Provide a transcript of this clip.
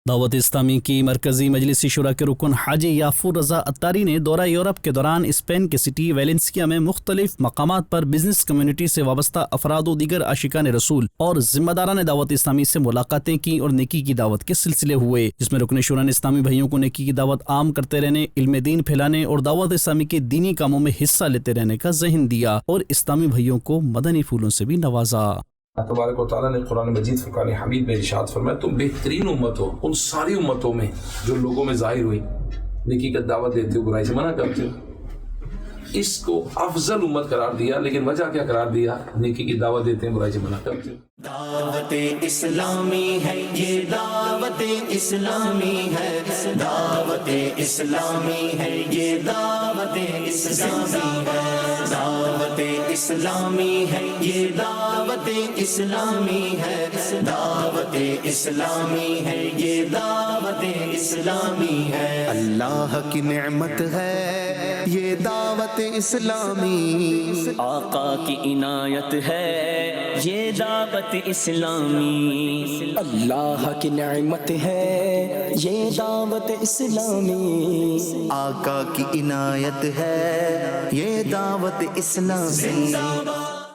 دعوت اسلامی کی مرکزی مجلس شورا کے رکن حاجی یافور رضا اتاری نے دورہ یورپ کے دوران اسپین کے سٹی ویلنسیا میں مختلف مقامات پر بزنس کمیونٹی سے وابستہ افراد و دیگر عاشقان رسول اور ذمہ داران دعوت اسلامی سے ملاقاتیں کی اور نیکی کی دعوت کے سلسلے ہوئے، جس میں رکن شورا نے اسلامی بھائیوں کو نیکی کی دعوت عام کرتے رہنے، علم دین پھیلانے اور دعوت اسلامی کے دینی کاموں میں حصہ لیتے رہنے کا ذہن دیا اور اسلامی بھائیوں کو مدنی پھولوں سے بھی نوازا۔ تبارک و تعالیٰ نے قرآن مجید فرقان حمید میں ارشاد فرمایا تم بہترین امت ہو ان ساری امتوں میں جو لوگوں میں ظاہر ہوئی، نیکی کا دعوت دیتے ہو، برائی سے منع کرتے ہو۔ اس کو افضل امت قرار دیا، لیکن وجہ کیا قرار دیا؟ نیکی کی دعوت دیتے ہیں، برائی سے منع کرتے ہیں۔ دعوت اسلامی ہے یہ، دعوت اسلامی ہے، دعوت اسلامی ہے یہ، دعوت اسلامی ہے، دعوت اسلامی ہے یہ، دعوت اسلامی ہے، دعوت اسلامی ہے یہ، دعوت اسلامی ہے۔ اللہ کی نعمت ہے یہ دعوت اسلامی، آقا کی عنایت ہے یہ دعوت اسلامی، اللہ کی نعمت ہے یہ دعوت اسلامی، آقا کی عنایت ہے یہ دعوت اسلامی۔